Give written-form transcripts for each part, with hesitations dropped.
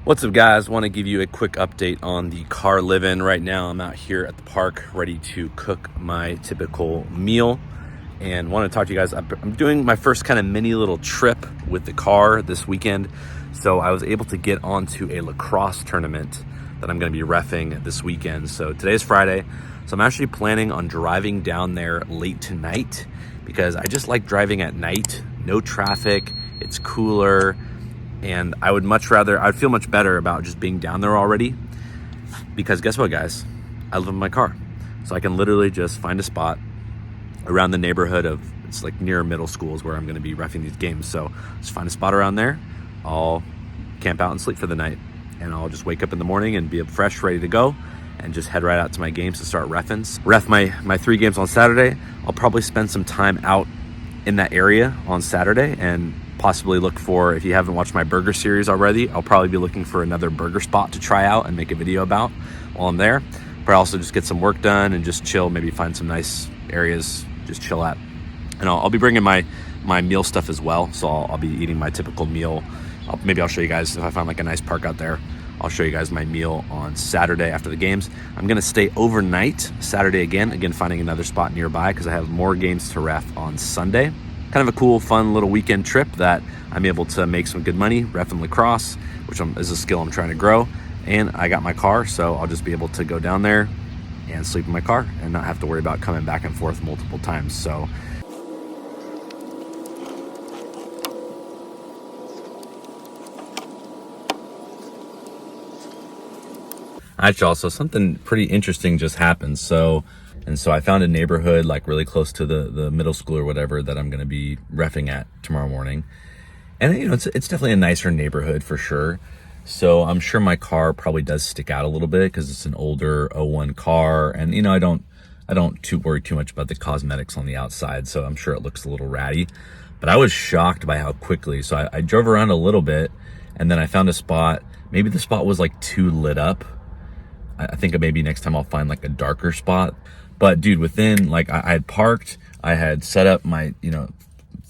What's up, guys? Want to give you a quick update on the car live-in. Right now I'm out here at the park ready to cook my typical meal and want to talk to you guys. I'm doing my first kind of mini little trip with the car this weekend, so I was able to get onto a lacrosse tournament that I'm going to be reffing this weekend. So today's Friday, so I'm actually planning on driving down there late tonight because I just like driving at night. No traffic, it's cooler, and I'd feel much better about just being down there already, because guess what, guys? I live in my car. So I can literally just find a spot around the neighborhood it's like near middle schools where I'm gonna be reffing these games. So just find a spot around there, I'll camp out and sleep for the night, and I'll just wake up in the morning and be fresh, ready to go, and just head right out to my games to start reffing. Ref my 3 games on Saturday. I'll probably spend some time out in that area on Saturday and possibly look for, if you haven't watched my burger series already, I'll probably be looking for another burger spot to try out and make a video about while I'm there. But also just get some work done and just chill, maybe find some nice areas, just chill at. And I'll be bringing my meal stuff as well. So I'll be eating my typical meal. Maybe I'll show you guys if I find like a nice park out there. I'll show you guys my meal on Saturday after the games. I'm gonna stay overnight Saturday again finding another spot nearby because I have more games to ref on Sunday. Kind of a cool, fun little weekend trip that I'm able to make some good money reffing lacrosse, which is a skill I'm trying to grow. And I got my car, so I'll just be able to go down there and sleep in my car and not have to worry about coming back and forth multiple times. So actually, also something pretty interesting just happened. So I found a neighborhood like really close to the middle school or whatever that I'm going to be reffing at tomorrow morning. And you know, it's definitely a nicer neighborhood for sure. So I'm sure my car probably does stick out a little bit because it's an older '01 car, and you know, I don't worry too much about the cosmetics on the outside, so I'm sure it looks a little ratty. But I was shocked by how quickly. So I drove around a little bit, and then I found a spot. Maybe the spot was like too lit up. I think maybe next time I'll find like a darker spot. But dude, within like I had parked, I had set up my,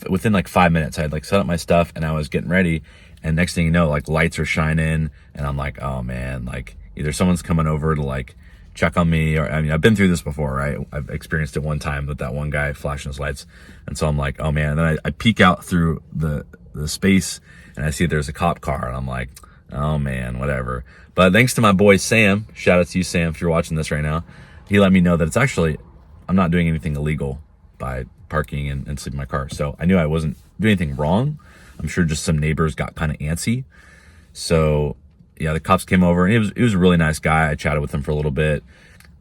within like 5 minutes, I had like set up my stuff and I was getting ready. And next thing you know, like lights are shining and I'm like, oh man, like either someone's coming over to like check on me, or I mean, I've been through this before, right? I've experienced it one time with that one guy flashing his lights. And so I'm like, oh man. And then I peek out through the space and I see there's a cop car and I'm like, oh man, whatever. But thanks to my boy Sam, shout out to you, Sam, if you're watching this right now. He let me know that it's actually, I'm not doing anything illegal by parking and sleeping in my car. So I knew I wasn't doing anything wrong. I'm sure just some neighbors got kind of antsy. So yeah, the cops came over and he was a really nice guy. I chatted with him for a little bit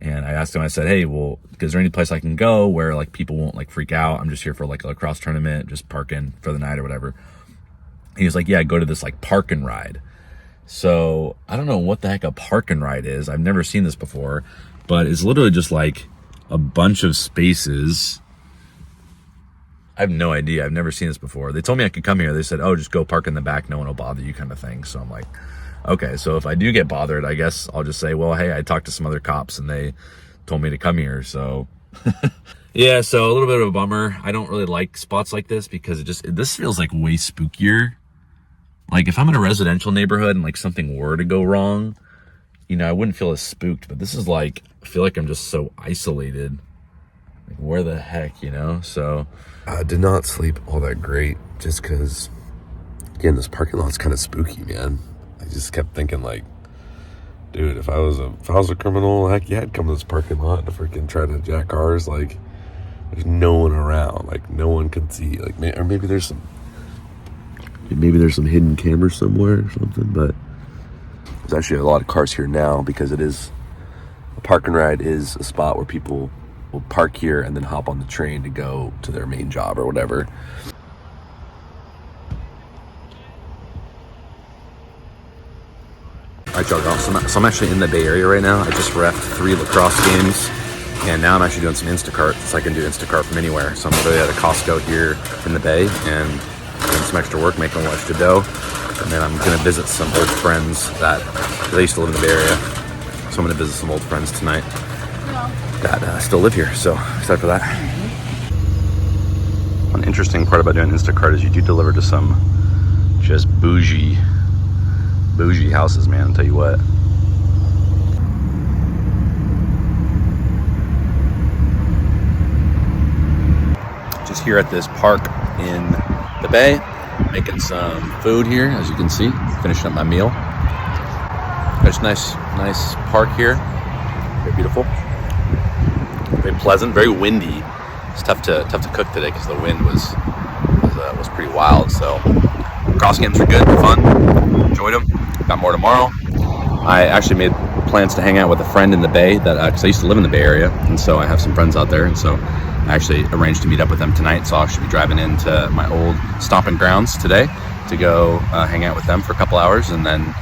and I asked him, I said, hey, well, is there any place I can go where like people won't like freak out? I'm just here for like a lacrosse tournament, just parking for the night or whatever. And he was like, yeah, go to this like park and ride. So I don't know what the heck a park and ride is. I've never seen this before, but it's literally just like a bunch of spaces. I have no idea. I've never seen this before. They told me I could come here. They said, oh, just go park in the back. No one will bother you, kind of thing. So I'm like, okay. So if I do get bothered, I guess I'll just say, well, hey, I talked to some other cops and they told me to come here. So yeah, so a little bit of a bummer. I don't really like spots like this because this feels like way spookier. Like if I'm in a residential neighborhood and like something were to go wrong, I wouldn't feel as spooked, but this is like, I feel like I'm just so isolated. Like where the heck, So I did not sleep all that great just because, again, this parking lot's kind of spooky, man. I just kept thinking like, dude, if I was a criminal, heck yeah, I'd come to this parking lot and freaking try to jack cars. Like there's no one around, like no one can see, like, or maybe there's some hidden camera somewhere or something, but there's actually a lot of cars here now because a park and ride is a spot where people will park here and then hop on the train to go to their main job or whatever. all right, y'all, so I'm actually in the Bay Area right now. I just reffed 3 lacrosse games and now I'm actually doing some Instacart, so I can do Instacart from anywhere. So I'm literally at a Costco here in the Bay and doing some extra work, making a little extra dough. And then I'm going to visit some old friends they used to live in the Bay Area. So I'm going to visit some old friends tonight that still live here. So excited for that. One interesting part about doing Instacart is you do deliver to some just bougie Bougie houses, man, I'll tell you what. Just here at this park in the bay, making some food here, as you can see, finishing up my meal. There's nice park here, very beautiful, very pleasant, very windy. It's tough to cook today because the wind was pretty wild. So cross games were good, fun, enjoyed them. Got more tomorrow. I actually made plans to hang out with a friend in the Bay because I used to live in the Bay Area, and so I have some friends out there, and so I actually arranged to meet up with them tonight. So I should be driving into my old stomping grounds today to go hang out with them for a couple hours, and then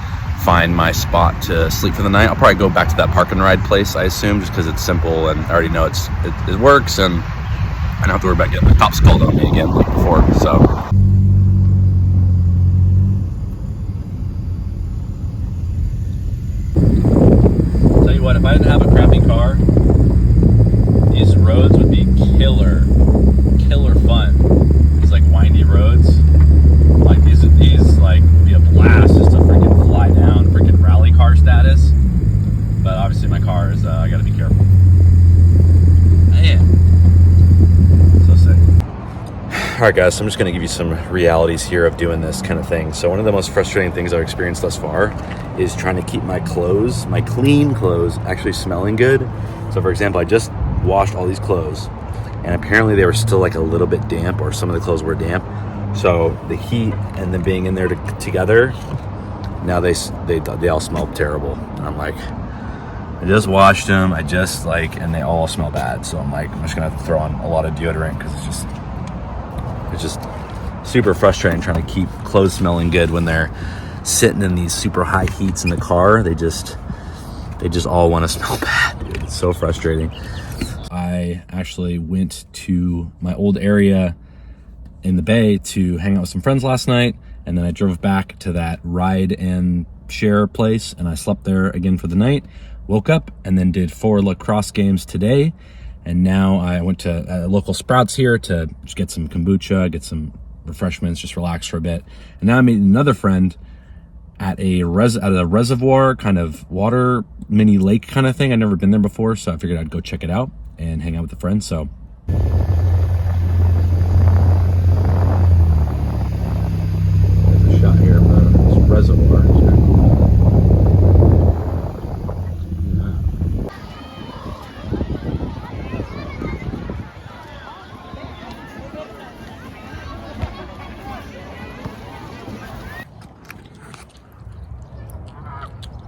find my spot to sleep for the night. I'll probably go back to that park and ride place, I assume, just because it's simple and I already know it works, and I don't have to worry about getting my cops called on me again like before. So tell you what, if I didn't have a crappy car, these roads would be killer fun. These like windy roads, like these like would be a blast just to freaking fly down, freaking rally car status. But obviously my car is I gotta be careful. Man, so sick. All right, guys, so I'm just gonna give you some realities here of doing this kind of thing. So one of the most frustrating things I've experienced thus far is trying to keep my clothes, my clean clothes, actually smelling good. So for example, I just washed all these clothes, and apparently they were still like a little bit damp, or some of the clothes were damp. So the heat and them being in there together, now they all smell terrible. And I'm like, I just washed them, and they all smell bad. So I'm like, I'm just gonna have to throw on a lot of deodorant because it's just super frustrating trying to keep clothes smelling good when they're sitting in these super high heats in the car. They just all want to smell bad, dude. It's so frustrating. I actually went to my old area in the Bay to hang out with some friends last night, and then I drove back to that ride and share place, and I slept there again for the night. Woke up and then did 4 lacrosse games today, and now I went to a local Sprouts here to just get some kombucha, get some refreshments, just relax for a bit. And now I'm meeting another friend at a reservoir kind of water mini lake kind of thing. I've never been there before, so I figured I'd go check it out and hang out with a friend. So there's a shot here of this reservoir.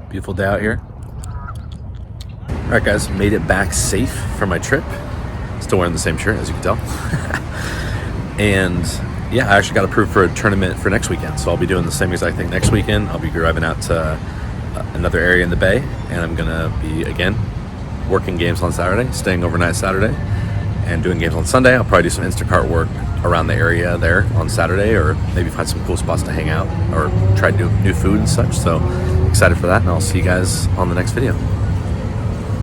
Beautiful day out here. All right, guys, made it back safe from my trip. Still wearing the same shirt, as you can tell. And yeah, I actually got approved for a tournament for next weekend. So I'll be doing the same exact thing next weekend. I'll be driving out to another area in the Bay, and I'm gonna be, again, working games on Saturday, staying overnight Saturday, and doing games on Sunday. I'll probably do some Instacart work around the area there on Saturday, or maybe find some cool spots to hang out or try to do new food and such. So excited for that, and I'll see you guys on the next video.